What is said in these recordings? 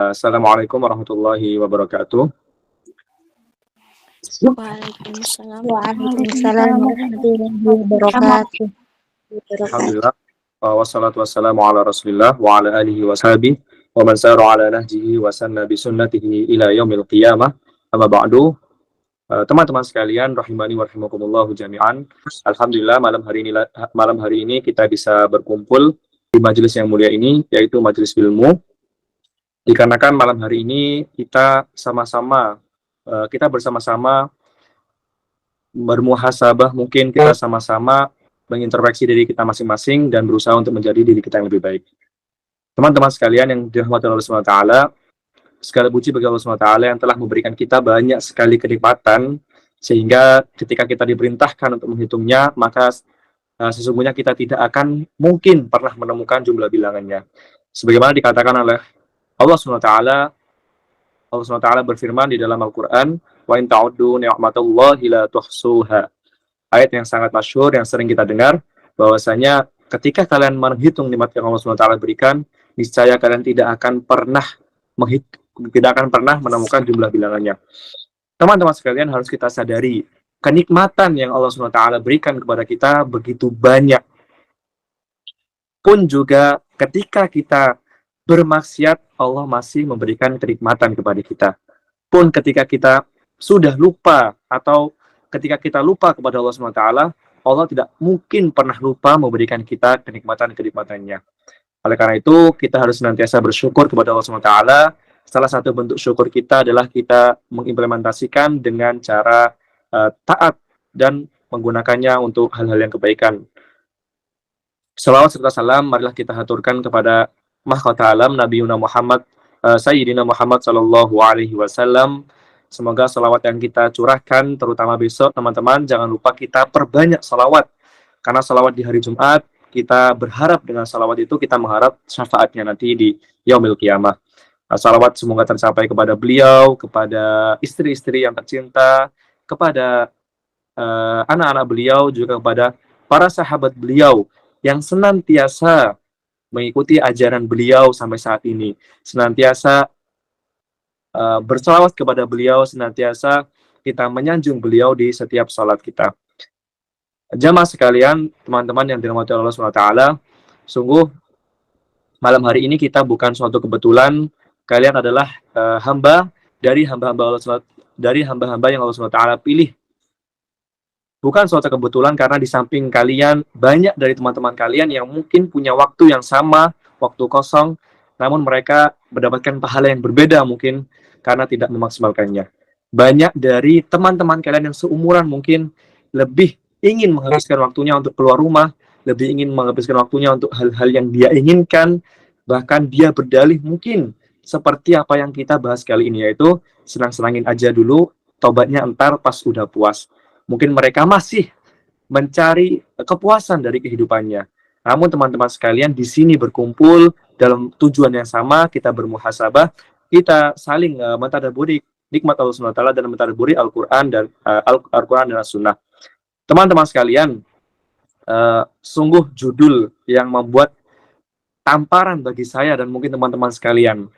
Assalamualaikum warahmatullahi wabarakatuh. Waalaikumsalam Waalaikumsalam warahmatullahi wabarakatuh. Alhamdulillah. Wassalatu wassalamu ala rasulillah wa ala alihi wa sahbihi wa man sara ala nahjihi wa sanna bi sunnatihi ila yaumil qiyamah. Amma ba'du. Teman-teman sekalian rahimani wa rahimakumullahu jami'an. Alhamdulillah malam hari ini kita bisa berkumpul di majelis yang mulia ini, yaitu majelis ilmu. Dikarenakan malam hari ini kita bersama-sama bermuhasabah, mungkin kita sama-sama mengintrospeksi diri kita masing-masing dan berusaha untuk menjadi diri kita yang lebih baik. Teman-teman sekalian yang dirahmati Allah Subhanahu wa taala, segala puji bagi Allah Subhanahu wa taala yang telah memberikan kita banyak sekali kenikmatan, sehingga ketika kita diperintahkan untuk menghitungnya, maka sesungguhnya kita tidak akan mungkin pernah menemukan jumlah bilangannya. Sebagaimana dikatakan oleh Allah Subhanahu wa taala berfirman di dalam Al-Qur'an, "Wa in ta'uddu ni'matallahi la tuhsuha." Ayat yang sangat masyhur yang sering kita dengar, bahwasanya ketika kalian menghitung nikmat yang Allah Subhanahu wa taala berikan, niscaya kalian tidak akan pernah menemukan jumlah bilangannya. Teman-teman sekalian, harus kita sadari, kenikmatan yang Allah Subhanahu wa taala berikan kepada kita begitu banyak. Pun juga ketika kita bermaksiat, Allah masih memberikan kenikmatan kepada kita. Pun ketika kita sudah lupa atau ketika kita lupa kepada Allah Subhanahu wa taala, Allah tidak mungkin pernah lupa memberikan kita kenikmatan-kenikmatannya. Oleh karena itu, kita harus senantiasa bersyukur kepada Allah Subhanahu wa taala. Salah satu bentuk syukur kita adalah kita mengimplementasikan dengan cara taat dan menggunakannya untuk hal-hal yang kebaikan. Salawat serta salam marilah kita haturkan kepada mahkota alam Nabi Muhammad Sayyidina Muhammad sallallahu alaihi wasallam. Semoga salawat yang kita curahkan, terutama besok teman-teman, jangan lupa kita perbanyak salawat, karena salawat di hari Jumat, kita berharap dengan salawat itu kita mengharap syafaatnya nanti di yaumil qiyamah. Salawat semoga tercapai kepada beliau, kepada istri-istri yang tercinta, kepada anak-anak beliau, juga kepada para sahabat beliau yang senantiasa mengikuti ajaran beliau sampai saat ini, senantiasa bersalawat kepada beliau, senantiasa kita menyanjung beliau di setiap salat kita. Jamaah sekalian, teman-teman yang dirahmati Allah Subhanahu wa taala, sungguh malam hari ini kita bukan suatu kebetulan, kalian adalah hamba dari hamba-hamba yang Allah Subhanahu wa taala pilih. Bukan suatu kebetulan, karena di samping kalian, banyak dari teman-teman kalian yang mungkin punya waktu yang sama, waktu kosong, namun mereka mendapatkan pahala yang berbeda mungkin karena tidak memaksimalkannya. Banyak dari teman-teman kalian yang seumuran mungkin lebih ingin menghabiskan waktunya untuk keluar rumah, lebih ingin menghabiskan waktunya untuk hal-hal yang dia inginkan, bahkan dia berdalih mungkin seperti apa yang kita bahas kali ini, yaitu senang-senangin aja dulu, tobatnya entar pas udah puas. Mungkin mereka masih mencari kepuasan dari kehidupannya. Namun teman-teman sekalian di sini berkumpul dalam tujuan yang sama, kita bermuhasabah, kita saling mentadabburi nikmat Allah Subhanahu wa taala dan mentadabburi Al-Qur'an dan Al-Qur'an dan As-Sunnah. Teman-teman sekalian, sungguh judul yang membuat tamparan bagi saya dan mungkin teman-teman sekalian.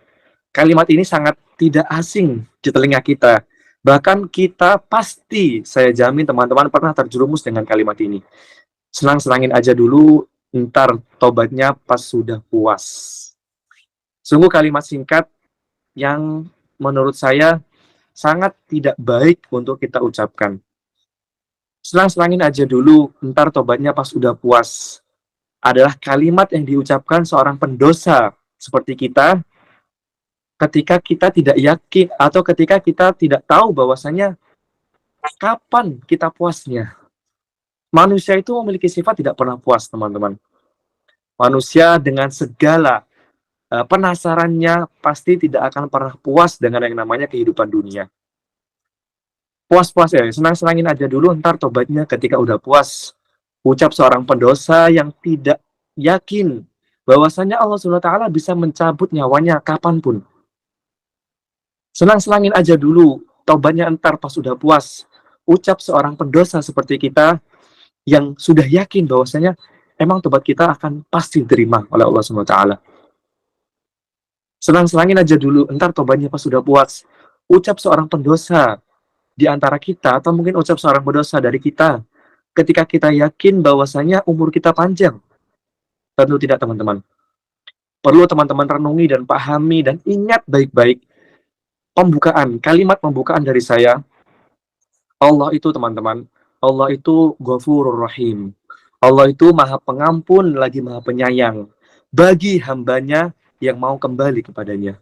Kalimat ini sangat tidak asing di telinga kita. Bahkan kita pasti, saya jamin teman-teman pernah terjerumus dengan kalimat ini. Senang-senangin aja dulu, ntar tobatnya pas sudah puas. Sungguh kalimat singkat yang menurut saya sangat tidak baik untuk kita ucapkan. Senang-senangin aja dulu, ntar tobatnya pas sudah puas, adalah kalimat yang diucapkan seorang pendosa seperti kita, ketika kita tidak yakin atau ketika kita tidak tahu bahwasanya kapan kita puasnya. Manusia itu memiliki sifat tidak pernah puas, teman-teman. Manusia dengan segala penasarannya pasti tidak akan pernah puas dengan yang namanya kehidupan dunia. Puas-puas ya, senang-senangin aja dulu, ntar tobatnya ketika udah puas. Ucap seorang pendosa yang tidak yakin bahwasanya Allah Subhanahu wa taala bisa mencabut nyawanya kapanpun. Senang-senangin aja dulu, tobatnya entar pas sudah puas. Ucap seorang pendosa seperti kita yang sudah yakin bahwasanya emang tobat kita akan pasti diterima oleh Allah Subhanahu wa taala. Senang-senangin aja dulu, entar tobatnya pas sudah puas. Ucap seorang pendosa di antara kita, atau mungkin ucap seorang pendosa dari kita, ketika kita yakin bahwasanya umur kita panjang. Tentu tidak, teman-teman. Perlu teman-teman renungi dan pahami dan ingat baik-baik kalimat pembukaan dari saya. Allah itu, teman-teman, Allah itu Ghafurur Rahim. Allah itu Maha Pengampun lagi Maha Penyayang bagi hambanya yang mau kembali kepadanya.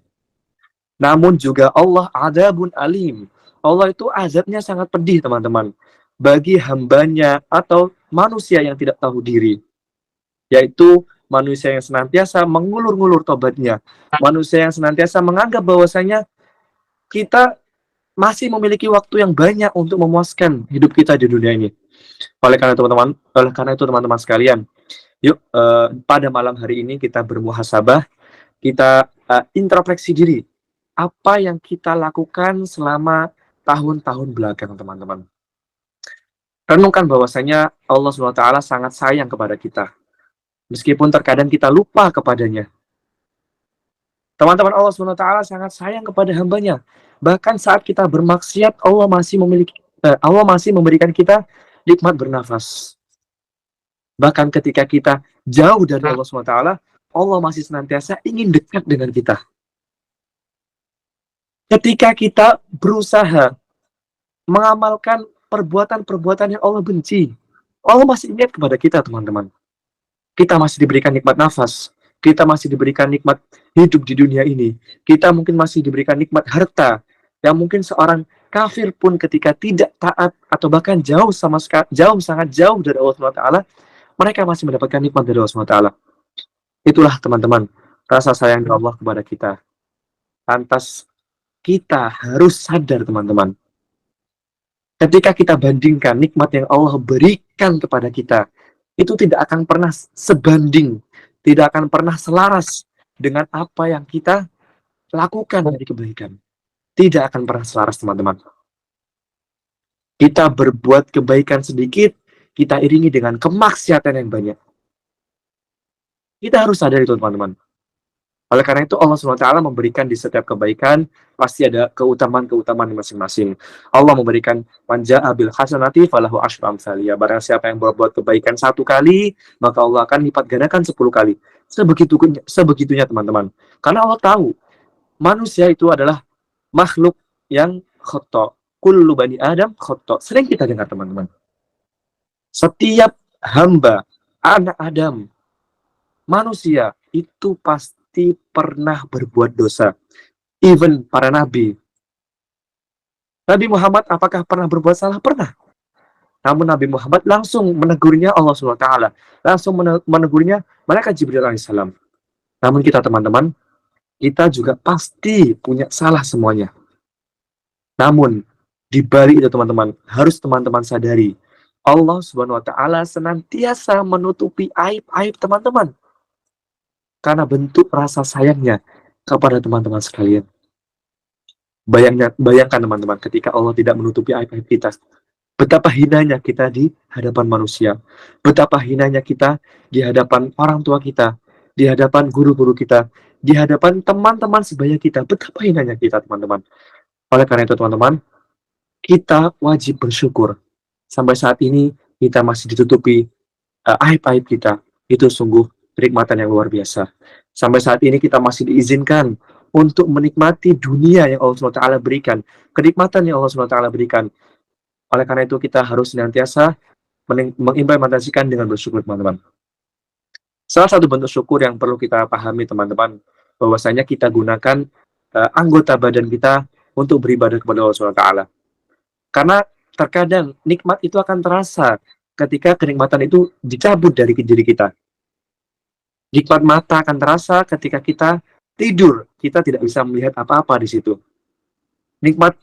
Namun juga Allah Adzabun Alim. Allah itu azabnya sangat pedih, teman-teman, bagi hambanya atau manusia yang tidak tahu diri, yaitu manusia yang senantiasa mengulur-ngulur tobatnya, manusia yang senantiasa menganggap bahwasanya kita masih memiliki waktu yang banyak untuk memuaskan hidup kita di dunia ini. Oleh karena itu teman-teman sekalian, yuk pada malam hari ini kita bermuhasabah, kita introspeksi diri. Apa yang kita lakukan selama tahun-tahun belakang, teman-teman. Renungkan bahwasanya Allah SWT sangat sayang kepada kita. Meskipun terkadang kita lupa kepadanya. Teman-teman, Allah SWT sangat sayang kepada hambanya. Bahkan saat kita bermaksiat, Allah masih memberikan kita nikmat bernafas. Bahkan ketika kita jauh dari Allah SWT, Allah masih senantiasa ingin dekat dengan kita. Ketika kita berusaha mengamalkan perbuatan-perbuatan yang Allah benci, Allah masih ingat kepada kita, teman-teman. Kita masih diberikan nikmat nafas, kita masih diberikan nikmat hidup di dunia ini, kita mungkin masih diberikan nikmat harta, yang mungkin seorang kafir pun ketika tidak taat atau bahkan sangat jauh dari Allah SWT, mereka masih mendapatkan nikmat dari Allah SWT. Itulah, teman-teman, rasa sayang dari Allah kepada kita. Lantas kita harus sadar, teman-teman, ketika kita bandingkan nikmat yang Allah berikan kepada kita, itu tidak akan pernah sebanding, tidak akan pernah selaras dengan apa yang kita lakukan dari kebaikan. Tidak akan pernah selaras, teman-teman. Kita berbuat kebaikan sedikit, kita iringi dengan kemaksiatan yang banyak. Kita harus sadar itu, teman-teman. Oleh karena itu Allah SWT memberikan di setiap kebaikan pasti ada keutamaan-keutamaan masing-masing. Allah memberikan manja'a bil hasanati falahu asyru amsaliyah. Barang siapa yang berbuat kebaikan 1 kali, maka Allah akan lipat gandakan 10 kali. Sebegitunya, teman-teman. Karena Allah tahu manusia itu adalah makhluk yang khata'. Kullu bani Adam khata'. Sering kita dengar, teman-teman. Setiap hamba, anak Adam, manusia itu pasti pernah berbuat dosa. Even para nabi. Nabi Muhammad apakah pernah berbuat salah? Pernah. Namun Nabi Muhammad langsung menegurnya Allah SWT. Langsung menegurnya malaikat Jibril alaihissalam. Namun kita, teman-teman, kita juga pasti punya salah semuanya. Namun di balik itu, teman-teman, harus teman-teman sadari, Allah SWT senantiasa menutupi aib-aib teman-teman. Karena bentuk rasa sayangnya kepada teman-teman sekalian. Bayangkan, teman-teman, ketika Allah tidak menutupi aib-aib kita, betapa hinanya kita di hadapan manusia, betapa hinanya kita di hadapan orang tua kita, di hadapan guru-guru kita, di hadapan teman-teman sebaya kita, betapa hinanya kita, teman-teman. Oleh karena itu, teman-teman, kita wajib bersyukur. Sampai saat ini kita masih ditutupi aib-aib kita. Itu sungguh kenikmatan yang luar biasa. Sampai saat ini kita masih diizinkan untuk menikmati dunia yang Allah SWT berikan, kenikmatan yang Allah SWT berikan. Oleh karena itu kita harus senantiasa mengimplementasikan dengan bersyukur, teman-teman. Salah satu bentuk syukur yang perlu kita pahami, teman-teman, bahwasanya kita gunakan anggota badan kita untuk beribadah kepada Allah SWT. Karena terkadang nikmat itu akan terasa ketika kenikmatan itu dicabut dari diri kita. Nikmat mata akan terasa ketika kita tidur, kita tidak bisa melihat apa-apa di situ. Nikmat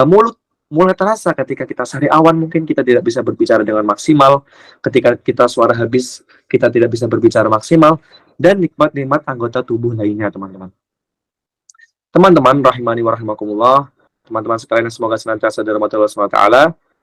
mulut mulai terasa ketika kita sariawan, mungkin kita tidak bisa berbicara dengan maksimal, ketika kita suara habis, kita tidak bisa berbicara maksimal, dan nikmat-nikmat anggota tubuh lainnya, teman-teman. Teman-teman, rahimani wa rahimakumullah, teman-teman sekalian, semoga senantiasa dirahmati Allah SWT.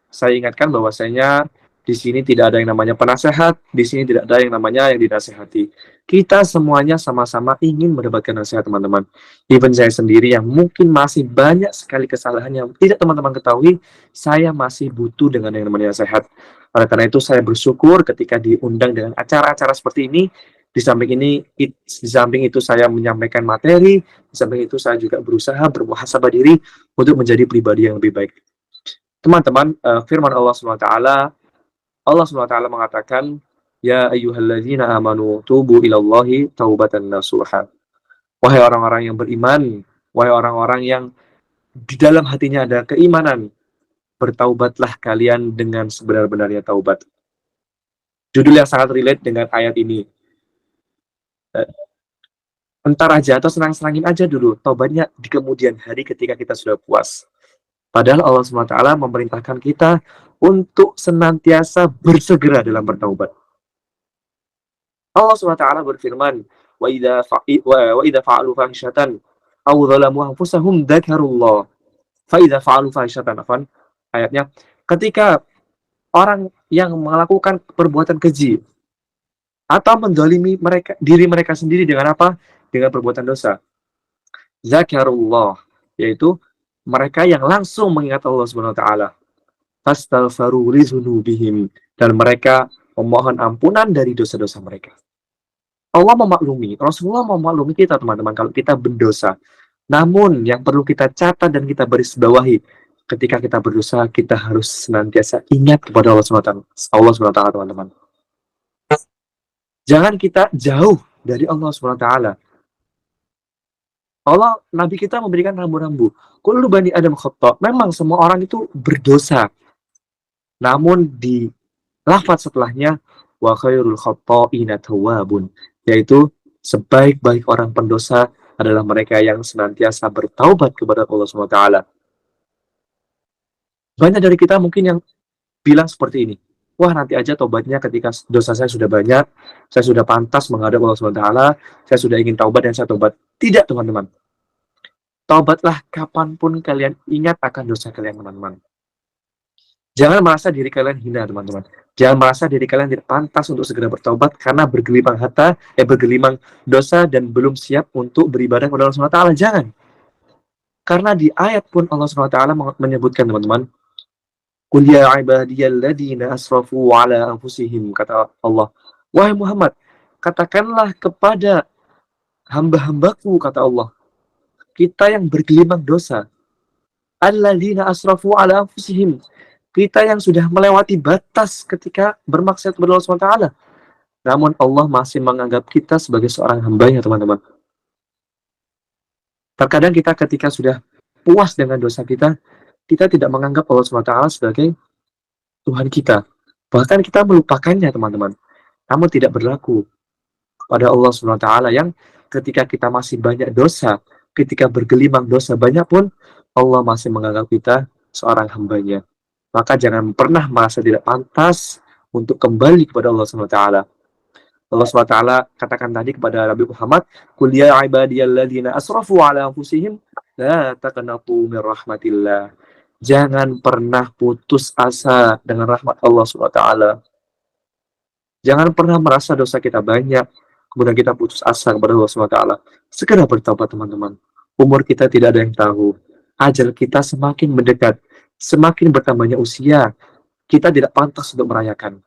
Saya ingatkan bahwasanya Di sini tidak ada yang namanya penasehat, di sini tidak ada yang namanya yang dinasehati. Kita semuanya sama-sama ingin mendapatkan nasihat, teman-teman. Even saya sendiri yang mungkin masih banyak sekali kesalahan yang tidak teman-teman ketahui, saya masih butuh dengan yang namanya nasihat. Oleh karena itu saya bersyukur ketika diundang dengan acara-acara seperti ini. Di samping itu saya menyampaikan materi, di samping itu saya juga berusaha bermuhasabah diri untuk menjadi pribadi yang lebih baik. Teman-teman, firman Allah SWT, Allah SWT mengatakan, Ya ayyuhalladzina amanu tubu ilallahi taubatan nasuha. Wahai orang-orang yang beriman, wahai orang-orang yang di dalam hatinya ada keimanan, bertaubatlah kalian dengan sebenar-benarnya taubat. Judul yang sangat relate dengan ayat ini. Entar aja atau senang-senangin aja dulu taubatnya di kemudian hari ketika kita sudah puas. Padahal Allah SWT memerintahkan kita untuk senantiasa bersegera dalam bertaubat. Allah SWT berfirman, wa idza fa'alu fahsyatan aw dzalamu anfusahum dzakarullah. Fa idza fa'alu fahsyatan, ayatnya, ketika orang yang melakukan perbuatan keji atau mendolimi diri mereka sendiri dengan apa? Dengan perbuatan dosa. Zakarullah, yaitu mereka yang langsung mengingat Allah Subhanahu wa taala. Fastaghfiru li dzunubihim, dan mereka memohon ampunan dari dosa-dosa mereka. Allah memaklumi, Rasulullah memaklumi kita, teman-teman, kalau kita berdosa. Namun yang perlu kita catat dan kita baris bawahi, ketika kita berdosa, kita harus senantiasa ingat kepada Allah SWT, teman-teman. Jangan kita jauh dari Allah SWT. Nabi kita memberikan rambu-rambu. Kullu bani Adam khata'. Memang semua orang itu berdosa. Namun di lafaz setelahnya, wa khairul khata'ina tawwabun, yaitu sebaik-baik orang pendosa adalah mereka yang senantiasa bertaubat kepada Allah SWT. Banyak dari kita mungkin yang bilang seperti ini, wah nanti aja taubatnya ketika dosa saya sudah banyak, saya sudah pantas menghadap Allah SWT, saya sudah ingin taubat dan saya taubat. Tidak, teman-teman. Taubatlah kapanpun kalian ingat akan dosa kalian, teman-teman. Jangan merasa diri kalian hina, teman-teman. Jangan merasa diri kalian tidak pantas untuk segera bertaubat karena bergelimang dosa dan belum siap untuk beribadah kepada Allah SWT. Jangan. Karena di ayat pun Allah SWT menyebutkan, teman-teman, Qul ya ibadiyalladzina asrafu ala anfusihim, kata Allah. Wahai Muhammad, katakanlah kepada hamba-hambaku, kata Allah, kita yang bergelimang dosa, alladzina asrafu ala anfusihim, kita yang sudah melewati batas ketika bermaksiat kepada Allah SWT. Namun Allah masih menganggap kita sebagai seorang hambanya, teman-teman. Terkadang kita ketika sudah puas dengan dosa kita tidak menganggap Allah SWT sebagai Tuhan kita. Bahkan kita melupakannya, teman-teman. Namun tidak berlaku pada Allah SWT yang ketika kita masih banyak dosa, ketika bergelimang dosa banyak pun, Allah masih menganggap kita seorang hambanya. Maka jangan pernah merasa tidak pantas untuk kembali kepada Allah SWT. Allah SWT katakan tadi kepada Nabi Muhammad, Qul ya ibadiyalladzina asrafu ala anfusihim la taqnatu min rahmatillah. Jangan pernah putus asa dengan rahmat Allah SWT. Jangan pernah merasa dosa kita banyak, kemudian kita putus asa kepada Allah SWT. Segera bertobat, teman-teman. Umur kita tidak ada yang tahu. Ajal kita semakin mendekat. Semakin bertambahnya usia, kita tidak pantas untuk merayakan.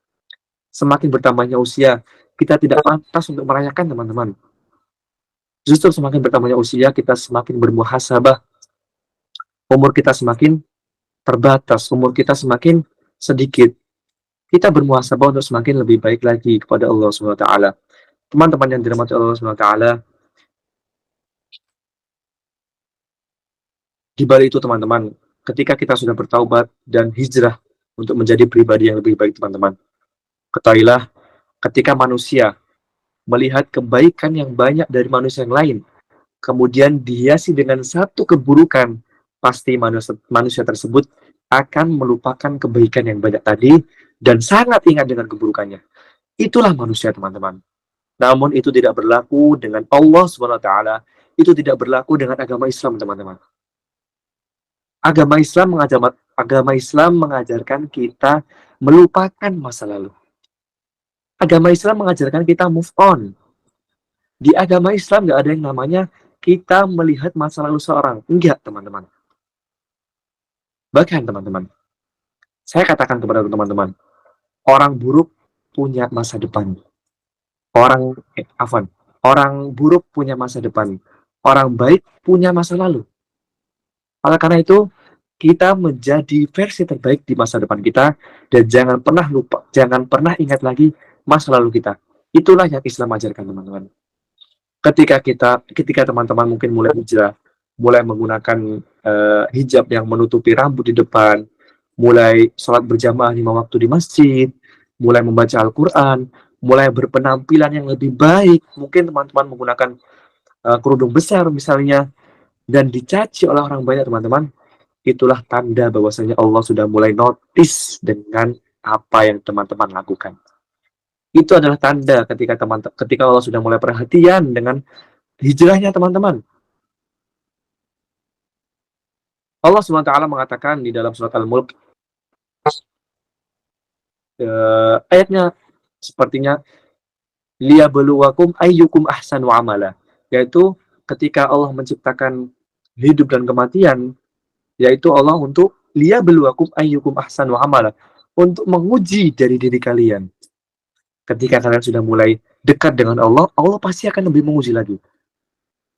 Semakin bertambahnya usia, kita tidak pantas untuk merayakan, teman-teman. Justru semakin bertambahnya usia, kita semakin bermuhasabah. Umur kita semakin terbatas, umur kita semakin sedikit. Kita bermuhasabah untuk semakin lebih baik lagi kepada Allah SWT. Teman-teman yang dirahmati Allah SWT, di balik itu, teman-teman, ketika kita sudah bertaubat dan hijrah untuk menjadi pribadi yang lebih baik, teman-teman, ketahuilah ketika manusia melihat kebaikan yang banyak dari manusia yang lain, kemudian dihiasi dengan satu keburukan, pasti manusia tersebut akan melupakan kebaikan yang banyak tadi dan sangat ingat dengan keburukannya. Itulah manusia, teman-teman. Namun itu tidak berlaku dengan Allah SWT. Itu tidak berlaku dengan agama Islam, teman-teman. Agama Islam mengajarkan kita melupakan masa lalu. Agama Islam mengajarkan kita move on. Di agama Islam nggak ada yang namanya kita melihat masa lalu seorang. Enggak, teman-teman. Bahkan, teman-teman, saya katakan kepada teman-teman, orang buruk punya masa depan. Orang buruk punya masa depan. Orang baik punya masa lalu. Oleh karena itu, kita menjadi versi terbaik di masa depan kita dan jangan pernah lupa, jangan pernah ingat lagi masa lalu kita. Itulah yang Islam ajarkan, teman-teman. Ketika teman-teman mungkin mulai hijrah, mulai menggunakan hijab yang menutupi rambut di depan, mulai sholat berjamaah 5 waktu di masjid, mulai membaca Al-Quran, mulai berpenampilan yang lebih baik, mungkin teman-teman menggunakan kerudung besar misalnya, dan dicaci oleh orang banyak, teman-teman, itulah tanda bahwasanya Allah sudah mulai notice dengan apa yang teman-teman lakukan. Itu adalah tanda ketika Allah sudah mulai perhatian dengan hijrahnya teman-teman. Allah SWT mengatakan di dalam surat Al-Mulk, ayatnya sepertinya liyabluwakum ayyukum ahsanu amala, yaitu ketika Allah menciptakan hidup dan kematian, yaitu Allah untuk liyabluwakum ayyukum ahsanu amala, untuk menguji dari diri kalian. Ketika kalian sudah mulai dekat dengan Allah, Allah pasti akan lebih menguji lagi.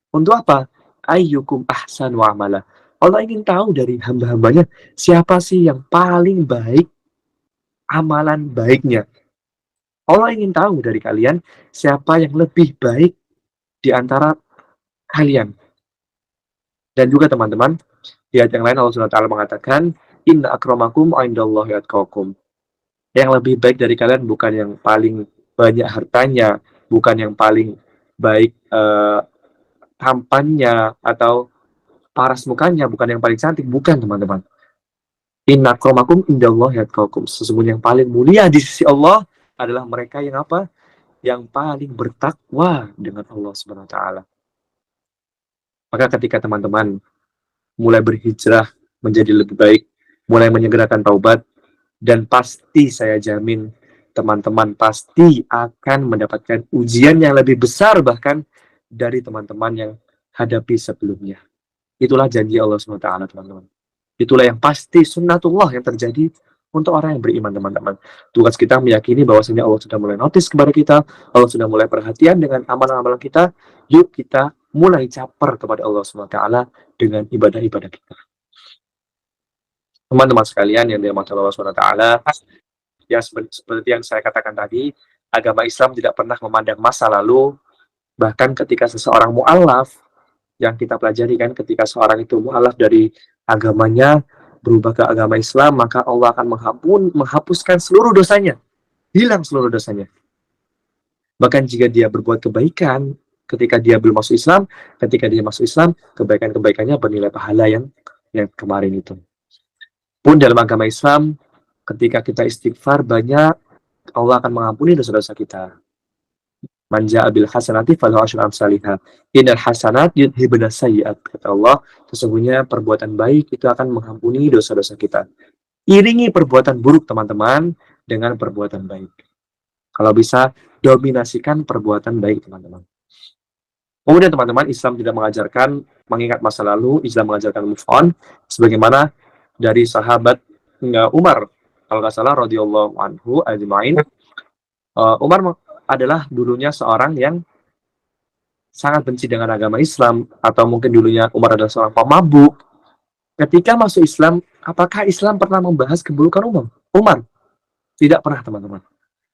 Untuk apa? Ayyukum ahsanu amala. Allah ingin tahu dari hamba-hambanya siapa sih yang paling baik amalan baiknya. Allah ingin tahu dari kalian siapa yang lebih baik di antara kalian. Dan juga teman-teman, di ayat yang lain Allah SWT mengatakan, inna akramakum indallahi atqakum. Yang lebih baik dari kalian bukan yang paling banyak hartanya, bukan yang paling baik tampannya atau paras mukanya, bukan yang paling cantik, bukan, teman-teman. Inna akramakum indallahi atqakum. Sesungguhnya yang paling mulia di sisi Allah adalah mereka yang apa? Yang paling bertakwa dengan Allah Subhanahu wa taala. Maka ketika teman-teman mulai berhijrah menjadi lebih baik, mulai menyegerakan taubat, dan pasti saya jamin teman-teman pasti akan mendapatkan ujian yang lebih besar bahkan dari teman-teman yang hadapi sebelumnya. Itulah janji Allah SWT, teman-teman. Itulah yang pasti sunnatullah yang terjadi untuk orang yang beriman, teman-teman. Tugas kita meyakini bahwasanya Allah sudah mulai notice kepada kita, Allah sudah mulai perhatian dengan amalan-amalan kita. Yuk kita mulai caper kepada Allah SWT dengan ibadah-ibadah kita. Teman-teman sekalian yang dirahmati Allah SWT, ya seperti yang saya katakan tadi, agama Islam tidak pernah memandang masa lalu. Bahkan ketika seseorang mu'alaf, yang kita pelajari kan, ketika seorang itu mu'alaf dari agamanya berubah ke agama Islam, maka Allah akan menghapuskan seluruh dosanya, hilang seluruh dosanya. Bahkan jika dia berbuat kebaikan ketika dia belum masuk Islam, ketika dia masuk Islam, kebaikan-kebaikannya bernilai pahala yang kemarin itu. Pun dalam agama Islam, ketika kita istighfar banyak, Allah akan mengampuni dosa-dosa kita. Man ja'a bil hasanati falahu asyru amsalihha. Innal hasanat yudhibna sayyi'at. Kata Allah, sesungguhnya perbuatan baik itu akan mengampuni dosa-dosa kita. Iringi perbuatan buruk, teman-teman, dengan perbuatan baik. Kalau bisa, dominasikan perbuatan baik, teman-teman. Kemudian, teman-teman, Islam tidak mengajarkan mengingat masa lalu, Islam mengajarkan move on, sebagaimana dari sahabat Umar, kalau nggak salah, radhiyallahu anhu ajma'in. Umar adalah dulunya seorang yang sangat benci dengan agama Islam, atau mungkin dulunya Umar adalah seorang pemabuk. Ketika masuk Islam, apakah Islam pernah membahas keburukan Umar? Tidak pernah, teman-teman.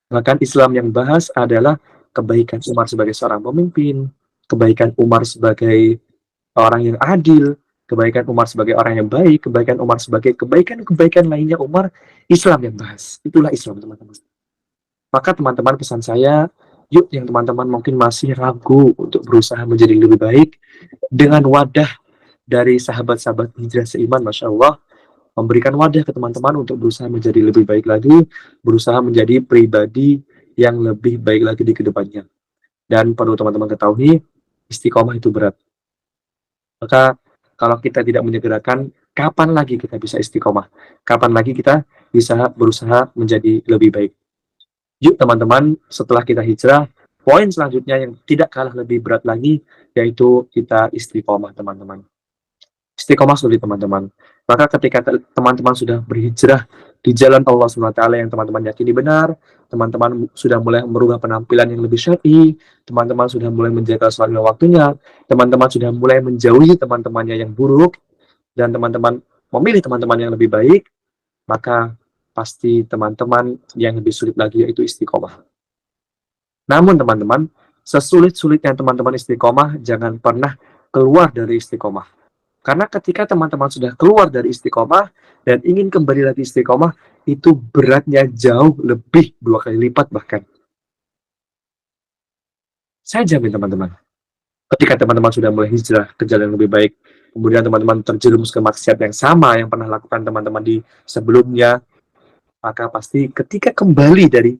Bahkan Islam yang bahas adalah kebaikan Umar sebagai seorang pemimpin, kebaikan Umar sebagai orang yang adil, kebaikan Umar sebagai orang yang baik, kebaikan Umar sebagai kebaikan-kebaikan lainnya Umar, Islam yang bahas. Itulah Islam, teman-teman. Maka teman-teman, pesan saya, yuk yang teman-teman mungkin masih ragu untuk berusaha menjadi lebih baik, dengan wadah dari sahabat-sahabat hijrah seiman, Masya Allah, memberikan wadah ke teman-teman untuk berusaha menjadi lebih baik lagi, berusaha menjadi pribadi yang lebih baik lagi di kedepannya. Dan perlu teman-teman ketahui, istiqomah itu berat. Maka kalau kita tidak menyegerakan, kapan lagi kita bisa istiqomah? Kapan lagi kita bisa berusaha menjadi lebih baik. Yuk teman-teman, setelah kita hijrah, poin selanjutnya yang tidak kalah lebih berat lagi, yaitu kita istiqomah teman-teman. Istiqomah sulit teman-teman. Maka ketika teman-teman sudah berhijrah di jalan Allah SWT yang teman-teman yakini benar, teman-teman sudah mulai merubah penampilan yang lebih syar'i, teman-teman sudah mulai menjaga sholat lima waktunya, teman-teman sudah mulai menjauhi teman-temannya yang buruk, dan teman-teman memilih teman-teman yang lebih baik, maka pasti teman-teman yang lebih sulit lagi yaitu istiqomah. Namun teman-teman, sesulit-sulitnya teman-teman istiqomah, jangan pernah keluar dari istiqomah. Karena ketika teman-teman sudah keluar dari istiqomah dan ingin kembali lagi istiqomah, itu beratnya jauh lebih 2 kali lipat bahkan. Saya jamin teman-teman, ketika teman-teman sudah mulai hijrah ke jalan yang lebih baik, kemudian teman-teman terjerumus ke maksiat yang sama yang pernah lakukan teman-teman di sebelumnya, maka pasti ketika kembali dari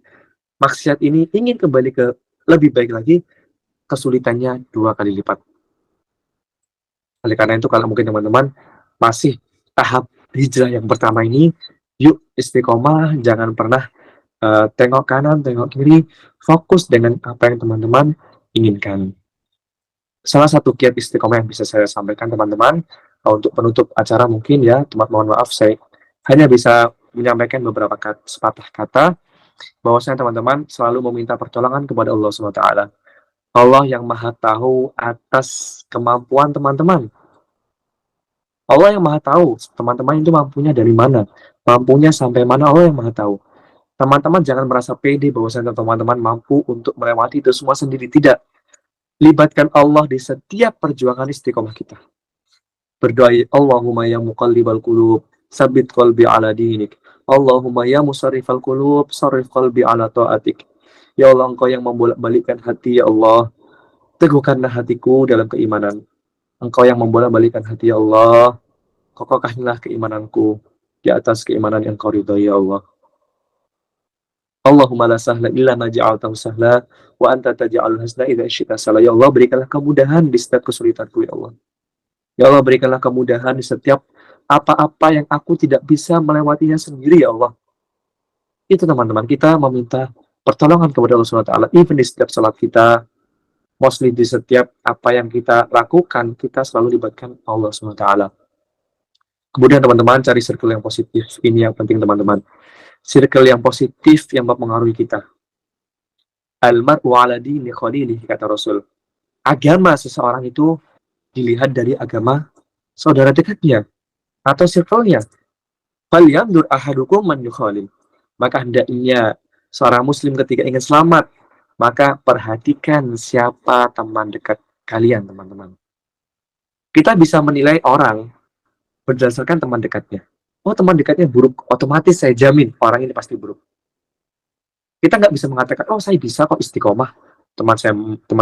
maksiat ini ingin kembali ke lebih baik lagi, kesulitannya 2 kali lipat. Oleh karena itu, kalau mungkin teman-teman masih tahap hijrah yang pertama ini, yuk istiqomah, jangan pernah tengok kanan, tengok kiri, fokus dengan apa yang teman-teman inginkan. Salah satu kiat istiqomah yang bisa saya sampaikan teman-teman, untuk penutup acara mungkin ya, teman mohon maaf saya hanya bisa menyampaikan beberapa sepatah kata, bahwasanya teman-teman selalu meminta pertolongan kepada Allah SWT. Allah yang maha tahu atas kemampuan teman-teman. Allah yang maha tahu teman-teman itu mampunya dari mana, mampunya sampai mana, Allah yang maha tahu. Teman-teman jangan merasa pede bahwasanya teman-teman mampu untuk melewati itu semua sendiri. Tidak. Libatkan Allah di setiap perjuangan istiqomah kita. Berdoa, Allahumma ya muqallibal qulub, sabit qalbi ala dinik. Allahumma ya musarrifal qulub, sarrif qalbi ala ta'atik. Ya Allah, Engkau yang membolak-balikkan hati, ya Allah, teguhkanlah hatiku dalam keimanan. Engkau yang membolak-balikkan hati, ya Allah, kokohkanlah keimananku di atas keimanan yang Kau ridhai, ya Allah. Allahumma la sahla illa ma ja'altahu sahla wa anta taj'alul hasna idza syi'ta sahla. Ya Allah, berikanlah kemudahan di setiap kesulitanku, ya Allah. Ya Allah, berikanlah kemudahan di setiap apa-apa yang aku tidak bisa melewatinya sendiri, ya Allah. Itu teman-teman, kita meminta pertolongan kepada Allah SWT, even di setiap salat kita, mostly di setiap apa yang kita lakukan, kita selalu libatkan Allah SWT. Kemudian teman-teman, cari circle yang positif. Ini yang penting teman-teman. Circle yang positif yang mempengaruhi kita. Al-mar'u ala dini khalilih, kata Rasul. Agama seseorang itu dilihat dari agama saudara dekatnya atau circle-nya. Falyanzur ahadukum man yukhalil. Maka hendaknya seorang muslim ketika ingin selamat, maka perhatikan siapa teman dekat kalian, teman-teman. Kita bisa menilai orang berdasarkan teman dekatnya. Oh, teman dekatnya buruk, otomatis saya jamin orang ini pasti buruk. Kita nggak bisa mengatakan, oh saya bisa kok istiqomah. Teman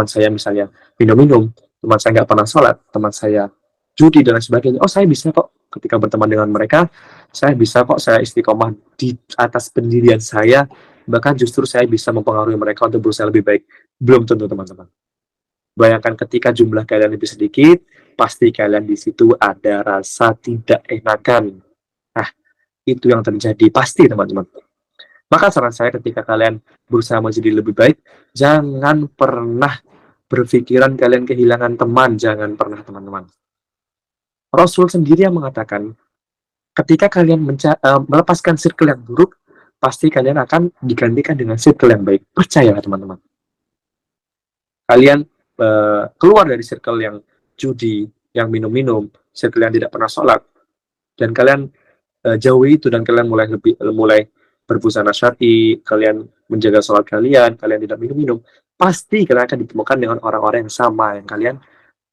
saya misalnya minum-minum, teman saya nggak pernah sholat, teman saya judi dan lain sebagainya. Oh saya bisa kok ketika berteman dengan mereka, saya bisa kok saya istiqomah di atas pendirian saya, bahkan justru saya bisa mempengaruhi mereka untuk berusaha lebih baik. Belum tentu teman-teman. Bayangkan ketika jumlah kalian lebih sedikit, pasti kalian di situ ada rasa tidak enakan. Nah, itu yang terjadi pasti teman-teman. Maka saran saya ketika kalian berusaha menjadi lebih baik, jangan pernah berpikiran kalian kehilangan teman, jangan pernah teman-teman. Rasul sendiri yang mengatakan, ketika kalian melepaskan circle yang buruk, pasti kalian akan digantikan dengan circle yang baik. Percayalah teman-teman. Kalian keluar dari circle yang judi, yang minum-minum, circle yang tidak pernah sholat, dan kalian jauhi itu dan kalian mulai berbusana syar'i, kalian menjaga sholat kalian tidak minum-minum, pasti kalian akan ditemukan dengan orang-orang yang sama yang kalian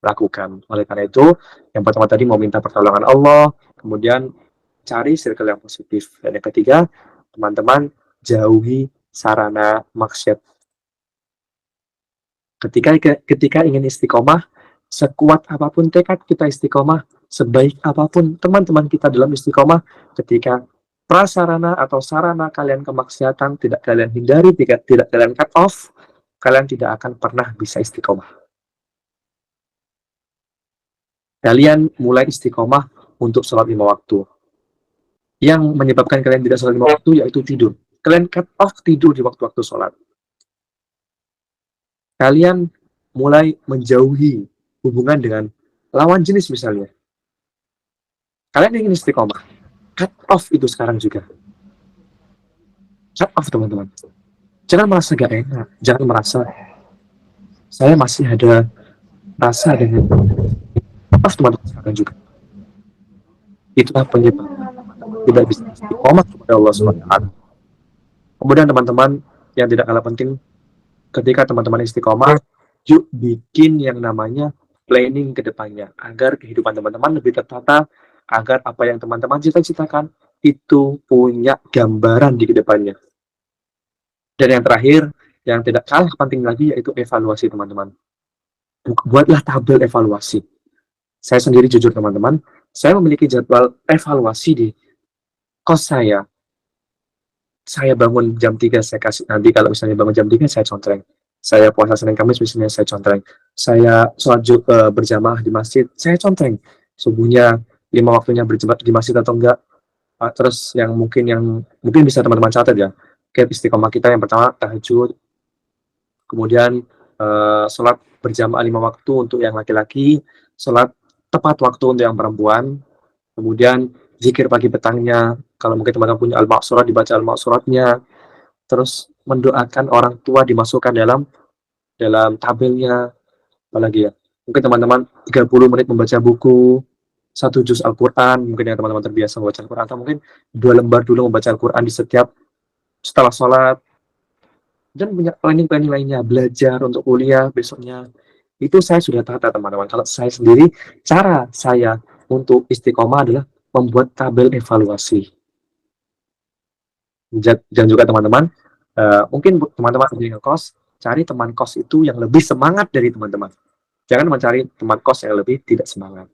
lakukan. Oleh karena itu, yang pertama tadi mau minta pertolongan Allah, kemudian cari circle yang positif, dan yang ketiga, teman-teman jauhi sarana maksiat. Ketika ingin istiqomah, sekuat apapun tekad kita istiqomah, sebaik apapun teman-teman kita dalam istiqomah, ketika prasarana atau sarana kalian kemaksiatan tidak kalian hindari, tidak kalian cut off, kalian tidak akan pernah bisa istiqomah. Kalian mulai istiqomah untuk sholat 5 waktu. yang menyebabkan kalian tidak sholat 5 waktu yaitu tidur. Kalian cut off tidur di waktu-waktu sholat. Kalian mulai menjauhi hubungan dengan lawan jenis misalnya. Kalian ingin istiqomah, cut off itu sekarang juga. Cut off teman-teman. Jangan merasa gak enak, jangan merasa saya masih ada rasa dengan cut off teman-teman sekarang juga. Itulah penyebab tidak bisa istiqomah kepada Allah SWT. Kemudian teman-teman yang tidak kalah penting, ketika teman-teman istiqomah, yuk bikin yang namanya planning ke depannya, agar kehidupan teman-teman lebih tertata, agar apa yang teman-teman cita-citakan itu punya gambaran di kedepannya. Dan yang terakhir, yang tidak kalah penting lagi, yaitu evaluasi teman-teman. Buatlah tabel evaluasi. Saya sendiri jujur teman-teman, saya memiliki jadwal evaluasi di kos saya. Saya bangun jam 3, saya kasih, nanti kalau misalnya bangun jam 3, saya contreng. Saya puasa Senin Kamis, misalnya saya contreng. Saya sholat berjamaah di masjid, saya contreng. Subuhnya 5 waktunya berjamaah di masjid atau enggak. Terus yang mungkin bisa teman-teman catat ya. Kayak istiqomah kita yang pertama, tahajud. Kemudian sholat berjamaah 5 waktu untuk yang laki-laki. Sholat tepat waktu untuk yang perempuan. Kemudian zikir pagi petangnya, kalau mungkin teman-teman punya al-maqsurat, dibaca al-maqsuratnya. Terus mendoakan orang tua dimasukkan dalam tabelnya. Apalagi ya, mungkin teman-teman 30 menit membaca buku, 1 juz Al-Quran, mungkin yang teman-teman terbiasa membaca Al-Quran, atau mungkin 2 lembar dulu membaca Al-Quran di setiap setelah sholat. Dan punya planning-planning lainnya, belajar untuk kuliah besoknya. Itu saya sudah tata teman-teman. Kalau saya sendiri, cara saya untuk istiqomah adalah membuat tabel evaluasi. Dan juga teman-teman, mungkin teman-teman di ngekos, cari teman kos itu yang lebih semangat dari teman-teman. Jangan mencari teman kos yang lebih tidak semangat.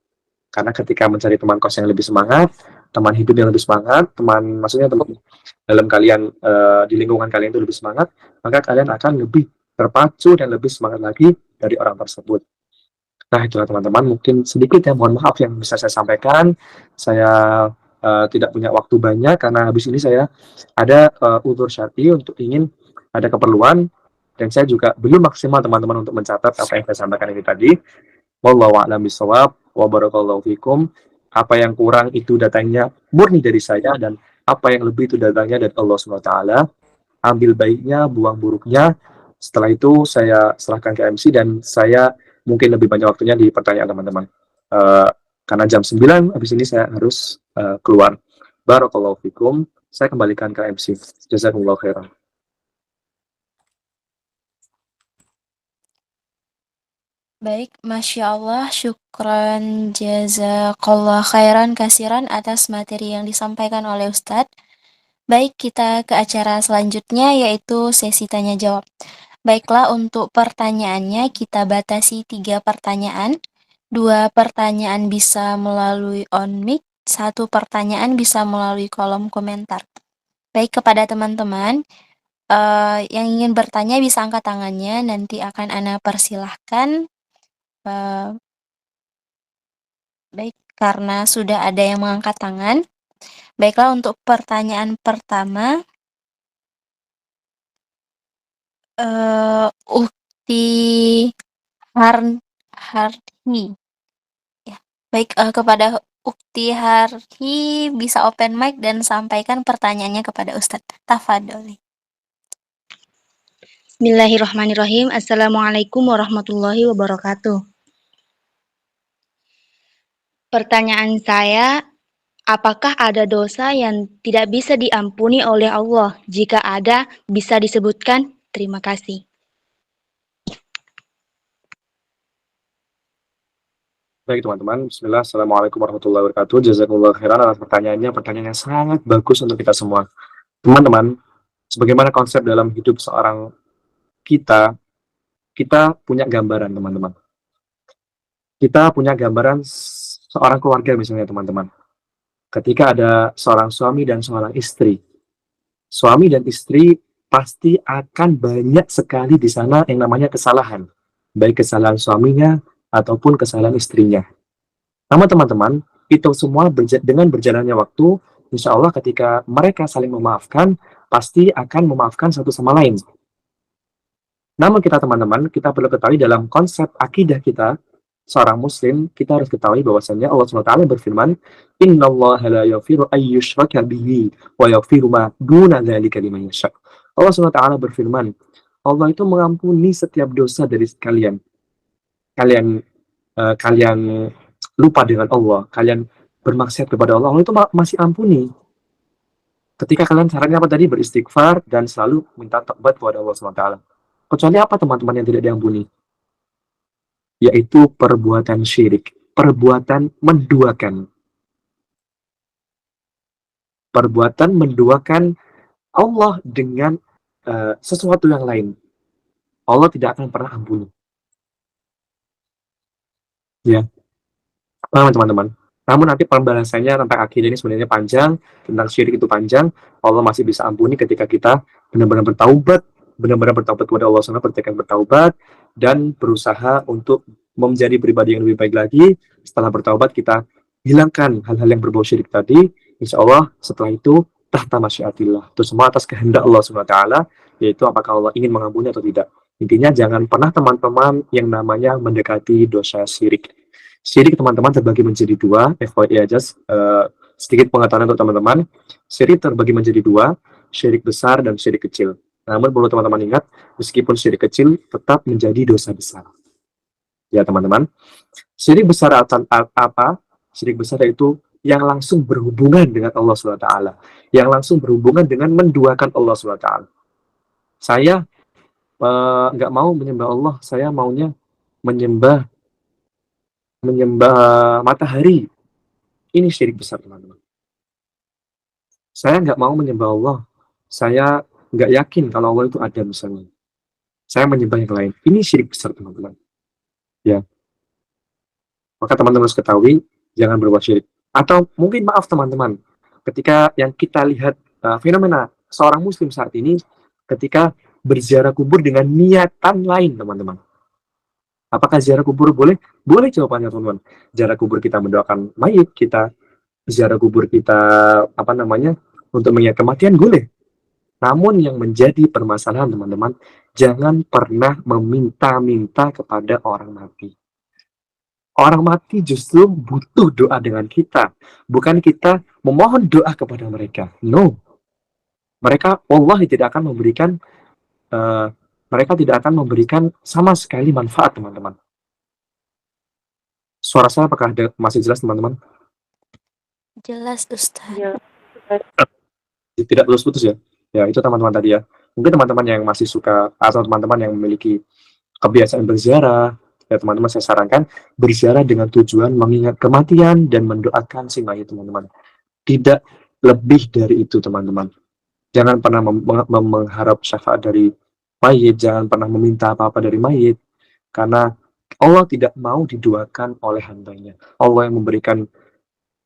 Karena ketika mencari teman kos yang lebih semangat, teman hidup yang lebih semangat, maksudnya teman dalam kalian, di lingkungan kalian itu lebih semangat, maka kalian akan lebih terpacu dan lebih semangat lagi dari orang tersebut. Nah, itulah teman-teman, mungkin sedikit ya, mohon maaf yang bisa saya sampaikan. Saya tidak punya waktu banyak karena habis ini saya ada udzur syar'i untuk ingin ada keperluan, dan saya juga belum maksimal teman-teman untuk mencatat apa yang saya sampaikan ini tadi. Wallahu a'lam bishawab wa barakallahu fikum. Apa yang kurang itu datangnya murni dari saya, dan apa yang lebih itu datangnya dari Allah SWT. Ambil baiknya, buang buruknya. Setelah itu saya serahkan ke MC, dan saya mungkin lebih banyak waktunya di pertanyaan teman-teman. Karena jam 9 habis ini saya harus keluar. Barakallahu fikum. Saya kembalikan ke MC. Jazakumullah khairan. Baik, Masya Allah, syukran jazakallah khairan kasiran atas materi yang disampaikan oleh Ustadz. Baik, kita ke acara selanjutnya yaitu sesi tanya jawab. Baiklah, untuk pertanyaannya kita batasi 3 pertanyaan. 2 pertanyaan bisa melalui on mic, 1 pertanyaan bisa melalui kolom komentar. Baik, kepada teman-teman yang ingin bertanya bisa angkat tangannya, nanti akan Ana persilahkan. Baik, karena sudah ada yang mengangkat tangan. Baiklah, untuk pertanyaan pertama, Ukti Harhi. Ya, baik, kepada Ukti Harhi bisa open mic dan sampaikan pertanyaannya kepada Ustadz. Tafadholi. Bismillahirrahmanirrahim. Assalamualaikum warahmatullahi wabarakatuh. Pertanyaan saya, apakah ada dosa yang tidak bisa diampuni oleh Allah? Jika ada, bisa disebutkan? Terima kasih. Baik teman-teman, bismillah, assalamualaikum warahmatullahi wabarakatuh. Jazakumullah khairan atas pertanyaannya, pertanyaan yang sangat bagus untuk kita semua. Teman-teman, sebagaimana konsep dalam hidup seorang kita punya gambaran teman-teman. Kita punya gambaran seorang keluarga misalnya teman-teman. Ketika ada seorang suami dan seorang istri, suami dan istri pasti akan banyak sekali di sana yang namanya kesalahan, baik kesalahan suaminya ataupun kesalahan istrinya. Namun teman-teman, itu semua dengan berjalannya waktu, insya Allah ketika mereka saling memaafkan, pasti akan memaafkan satu sama lain. Namun kita teman-teman, kita perlu ketahui dalam konsep akidah kita, seorang muslim, kita harus ketahui bahwasanya Allah SWT berfirman, Innallaha la yaghfiru ayyushraka bihi wa yaghfiru ma duna dzalika liman yasha. Allah SWT berfirman, Allah itu mengampuni setiap dosa dari kalian. Kalian lupa dengan Allah, kalian bermaksiat kepada Allah, Allah itu masih ampuni. Ketika kalian caranya apa tadi? Beristighfar dan selalu minta taubat kepada Allah SWT. Kecuali apa teman-teman yang tidak diampuni? Yaitu perbuatan syirik, perbuatan menduakan. Perbuatan menduakan Allah dengan sesuatu yang lain. Allah tidak akan pernah ampuni. Ya, paham teman-teman? Namun nanti pembahasannya tentang akidah ini sebenarnya panjang, tentang syirik itu panjang. Allah masih bisa ampuni ketika kita benar-benar bertaubat kepada Allah SWT, bertekad bertaubat, dan berusaha untuk menjadi pribadi yang lebih baik lagi. Setelah bertaubat, kita hilangkan hal-hal yang berbau syirik tadi. Insya Allah setelah itu tahta masyiatillah. Itu semua atas kehendak Allah SWT, yaitu apakah Allah ingin mengampuni atau tidak. Intinya jangan pernah teman-teman yang namanya mendekati dosa syirik. Syirik teman-teman terbagi menjadi dua, FYI aja, sedikit pengetahuan untuk teman-teman. Syirik terbagi menjadi dua, syirik besar dan syirik kecil. Namun perlu teman-teman ingat, meskipun syirik kecil tetap menjadi dosa besar. Ya teman-teman, syirik besar apa? Syirik besar itu yang langsung berhubungan dengan Allah SWT, yang langsung berhubungan dengan menduakan Allah SWT. Saya nggak mau menyembah Allah, saya maunya menyembah matahari. Ini syirik besar teman-teman. Saya nggak mau menyembah Allah, saya nggak yakin kalau Allah itu ada misalnya. Saya menyembah yang lain. Ini syirik besar teman-teman. Ya, maka teman-teman harus ketahui, jangan berbuat syirik. Atau mungkin maaf teman-teman, ketika yang kita lihat fenomena seorang muslim saat ini, ketika berziarah kubur dengan niatan lain teman-teman. Apakah ziarah kubur boleh? Boleh jawabannya teman-teman. Ziarah kubur kita mendoakan mayit, kita ziarah kubur kita untuk mengingat kematian boleh. Namun yang menjadi permasalahan teman-teman, jangan pernah meminta-minta kepada orang mati. Orang mati justru butuh doa dengan kita, bukan kita memohon doa kepada mereka. No, Allah tidak akan memberikan mereka tidak akan memberikan sama sekali manfaat teman-teman. Suara saya apakah masih jelas teman-teman? Jelas, Ustaz. Tidak putus-putus ya. Ya, itu teman-teman tadi ya. Mungkin teman-teman yang masih suka atau teman-teman yang memiliki kebiasaan berziarah, ya teman-teman saya sarankan berziarah dengan tujuan mengingat kematian dan mendoakan si mayit teman-teman. Tidak lebih dari itu teman-teman. Jangan pernah mengharap syafaat dari mayit, jangan pernah meminta apa-apa dari mayit, karena Allah tidak mau diduakan oleh hambanya. Allah yang memberikan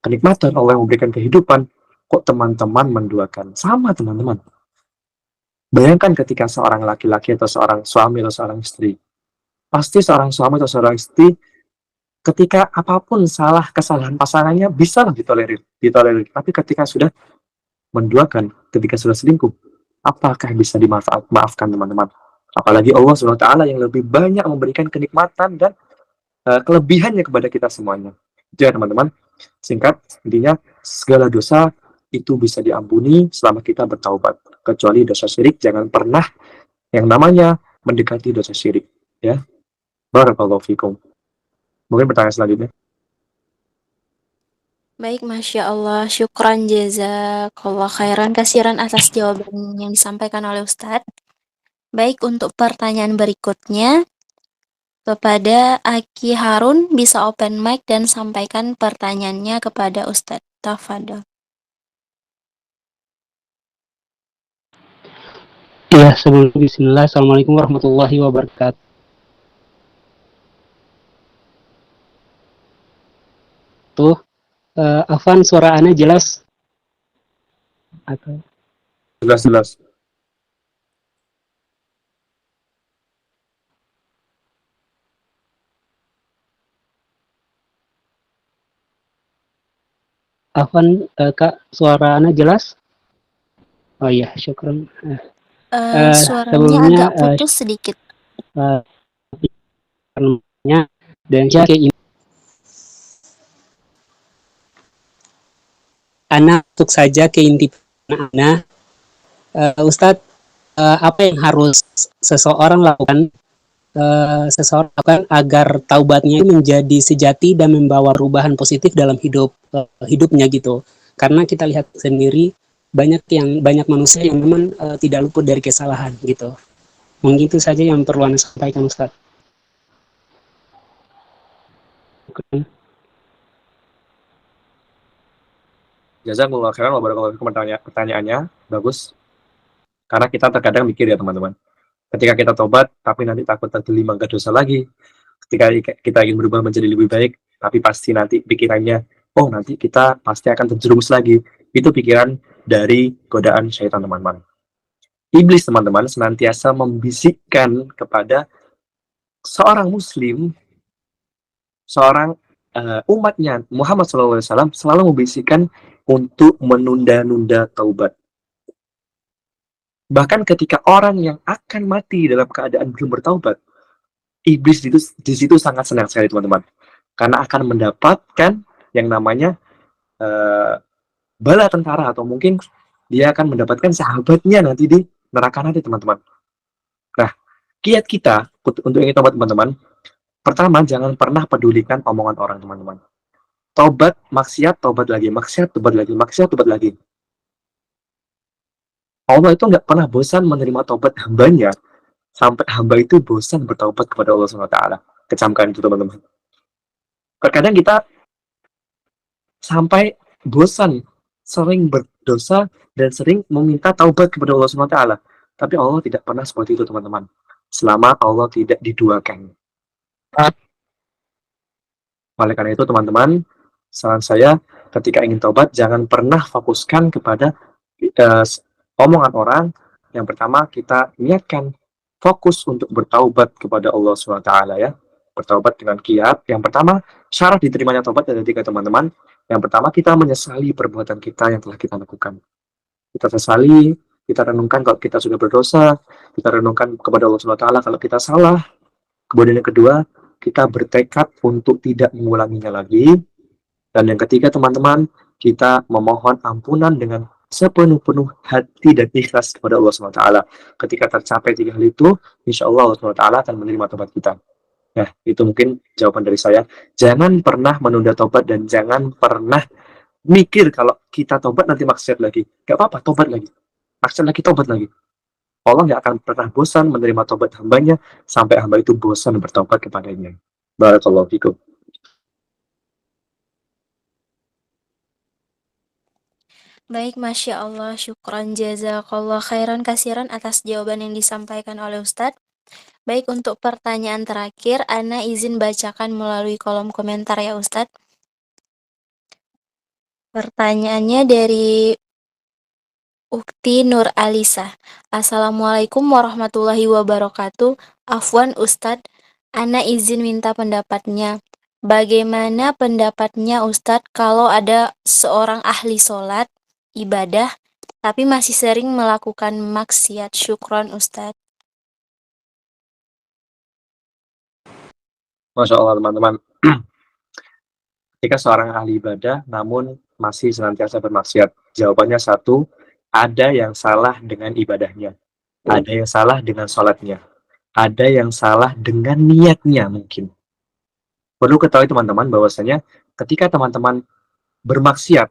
kenikmatan, Allah yang memberikan kehidupan. Kok teman-teman menduakan? Sama teman-teman. Bayangkan ketika seorang laki-laki atau seorang suami atau seorang istri. Pasti seorang suami atau seorang istri ketika apapun kesalahan pasangannya bisa ditolerir. Tapi ketika sudah menduakan, ketika sudah selingkuh, apakah bisa dimaafkan teman-teman? Apalagi Allah SWT yang lebih banyak memberikan kenikmatan dan kelebihannya kepada kita semuanya. Itu ya teman-teman. Singkat, intinya segala dosa itu bisa diampuni selama kita bertaubat. Kecuali dosa syirik, jangan pernah yang namanya mendekati dosa syirik. Ya, barakallahu fikum. Mungkin pertanyaan selanjutnya. Baik, Masya Allah. Syukran jazakallah khairan kasiran atas jawaban yang disampaikan oleh Ustadz. Baik, untuk pertanyaan berikutnya, kepada Aki Harun, bisa open mic dan sampaikan pertanyaannya kepada Ustadz. Tafadol. Ya, sebelum bismillah, assalamualaikum warahmatullahi wabarakatuh. Afan, suara Anda jelas? Atau Jelas. Afwan, Kak, suara Ana jelas? Oh iya, syukran. Suaranya Sebelumnya, agak putus sedikit. namanya dan saya Ana untuk saja ke inti Ana, Ustadz, apa yang harus seseorang lakukan agar taubatnya menjadi sejati dan membawa perubahan positif dalam hidupnya gitu. Karena kita lihat sendiri banyak manusia yang memang tidak luput dari kesalahan gitu. Mungkin itu saja yang perlu Anda sampaikan, Ustaz. Jazakumullah khairan wa barakallahu fikum pertanyaannya bagus. Karena kita terkadang mikir ya teman-teman. Ketika kita tobat, tapi nanti takut terjelima ke dosa lagi. Ketika kita ingin berubah menjadi lebih baik, tapi pasti nanti pikirannya, oh nanti kita pasti akan terjerumus lagi. Itu pikiran dari godaan syaitan teman-teman. Iblis teman-teman senantiasa membisikkan kepada seorang muslim, seorang umatnya Muhammad SAW selalu membisikkan untuk menunda-nunda taubat. Bahkan ketika orang yang akan mati dalam keadaan belum bertaubat, iblis di situ sangat senang sekali teman-teman, karena akan mendapatkan yang namanya bala tentara, atau mungkin dia akan mendapatkan sahabatnya nanti di neraka nanti teman-teman. Nah, kiat kita untuk ingin tobat teman-teman, pertama jangan pernah pedulikan omongan orang teman-teman. Tobat, maksiat, tobat lagi, maksiat, tobat lagi, maksiat, tobat lagi. Allah itu nggak pernah bosan menerima tobat hambanya, sampai hamba itu bosan bertaubat kepada Allah SWT. Kecamkan itu teman-teman. Terkadang kita sampai bosan, sering berdosa, dan sering meminta taubat kepada Allah SWT. Tapi Allah tidak pernah seperti itu teman-teman. Selama Allah tidak diduakan. Oleh karena itu teman-teman, saran saya ketika ingin taubat, jangan pernah fokuskan kepada omongan orang. Yang pertama, kita niatkan fokus untuk bertaubat kepada Allah SWT ya. Bertaubat dengan kiat. Yang pertama, syarat diterimanya taubat ada 3 teman-teman. Yang pertama, kita menyesali perbuatan kita yang telah kita lakukan. Kita sesali, kita renungkan kalau kita sudah berdosa, kita renungkan kepada Allah SWT kalau kita salah. Kemudian yang kedua, kita bertekad untuk tidak mengulanginya lagi. Dan yang ketiga teman-teman, kita memohon ampunan dengan sepenuh-penuh hati dan ikhlas kepada Allah SWT. Ketika tercapai 3 hal itu, insya Allah Allah SWT akan menerima tobat kita. Nah, itu mungkin jawaban dari saya. Jangan pernah menunda tobat dan jangan pernah mikir kalau kita tobat nanti maksiat lagi. Gak apa-apa, tobat lagi. Maksiat lagi, tobat lagi. Allah gak akan pernah bosan menerima tobat hambanya sampai hamba itu bosan bertobat kepadanya. Barakallahu fikum. Baik, Masya Allah, syukran jazakallah khairan kasiran atas jawaban yang disampaikan oleh Ustadz. Baik, untuk pertanyaan terakhir, Ana izin bacakan melalui kolom komentar ya Ustadz. Pertanyaannya dari Ukti Nur Alisa. Assalamualaikum warahmatullahi wabarakatuh. Afwan Ustadz, Ana izin minta pendapatnya. Bagaimana pendapatnya Ustadz kalau ada seorang ahli sholat, ibadah, tapi masih sering melakukan maksiat? Syukron Ustadz. Masya Allah teman-teman. Ketika seorang ahli ibadah namun masih senantiasa bermaksiat, jawabannya satu, ada yang salah dengan ibadahnya, ada yang salah dengan sholatnya, ada yang salah dengan niatnya mungkin. Perlu ketahui teman-teman bahwasanya ketika teman-teman bermaksiat,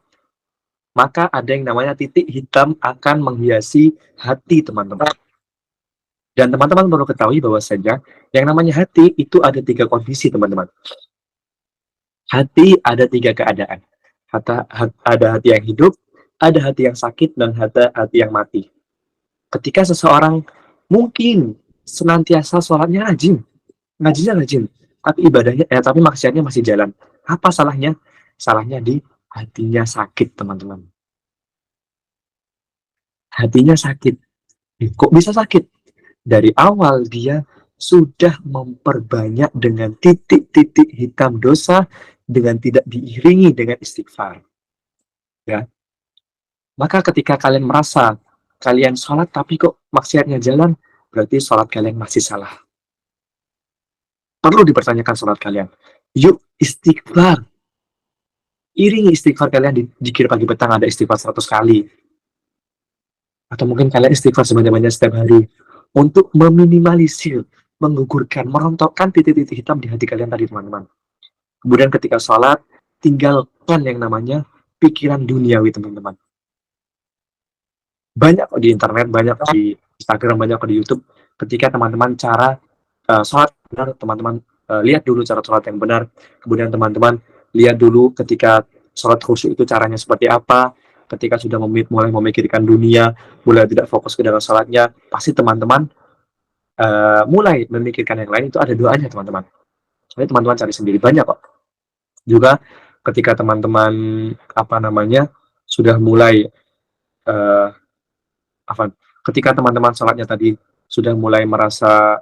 maka ada yang namanya titik hitam akan menghiasi hati teman-teman. Dan teman-teman perlu ketahui bahwasanya yang namanya hati itu ada 3 kondisi teman-teman. Hati ada 3 keadaan. Ada hati yang hidup, ada hati yang sakit, dan ada hati yang mati. Ketika seseorang mungkin senantiasa sholatnya rajin, ngajinya rajin, tapi ibadahnya, tapi maksiatnya masih jalan. Apa salahnya? Salahnya di hatinya sakit, teman-teman. Hatinya sakit. Kok bisa sakit? Dari awal dia sudah memperbanyak dengan titik-titik hitam dosa dengan tidak diiringi dengan istighfar. Ya. Maka ketika kalian merasa kalian sholat tapi kok maksiatnya jalan, berarti sholat kalian masih salah. Perlu dipertanyakan sholat kalian. Yuk istighfar. Iringi istighfar kalian di zikir pagi petang, ada istighfar 100 kali. Atau mungkin kalian istighfar sebanyak-banyaknya setiap hari. Untuk meminimalisir, menggugurkan, merontokkan titik-titik hitam di hati kalian tadi, teman-teman. Kemudian ketika sholat, tinggalkan yang namanya pikiran duniawi, teman-teman. Banyak kok di internet, banyak di Instagram, banyak kok di YouTube. Ketika teman-teman cara sholat benar, teman-teman lihat dulu cara sholat yang benar. Kemudian teman-teman lihat dulu ketika sholat khusyuk itu caranya seperti apa. Ketika sudah mulai memikirkan dunia, mulai tidak fokus ke dalam sholatnya, pasti teman-teman mulai memikirkan yang lain. Itu ada doanya, teman-teman. Soalnya teman-teman cari sendiri, banyak kok. Juga ketika teman-teman sudah mulai ketika teman-teman sholatnya tadi sudah mulai merasa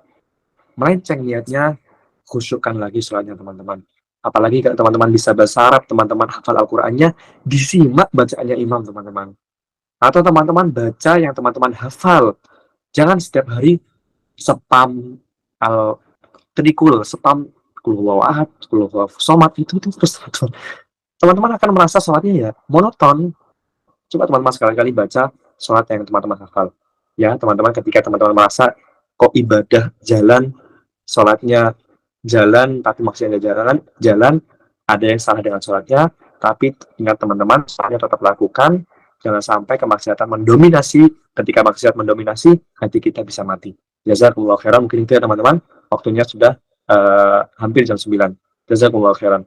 melenceng niatnya, khusyukkan lagi sholatnya, teman-teman. Apalagi kalau teman-teman bisa bahasa Arab, teman-teman hafal Al-Qur'annya, disimak bacaannya imam, teman-teman. Atau teman-teman baca yang teman-teman hafal. Jangan setiap hari spam spam kulhuwallahu ahad, kulhuwallahu somad, itu terus. Teman-teman akan merasa sholatnya ya monoton. Coba teman-teman sekali-kali baca sholat yang teman-teman hafal. Ya, teman-teman, ketika teman-teman merasa kok ibadah jalan, sholatnya jalan, tapi maksudnya jalan, ada yang salah dengan sholatnya, tapi ingat teman-teman, sholatnya tetap lakukan, jangan sampai kemaksiatan mendominasi. Ketika maksiat mendominasi, hati kita bisa mati. Jazakumullah khairan. Mungkin itu ya, teman-teman, waktunya sudah hampir jam 9. Jazakumullah khairan.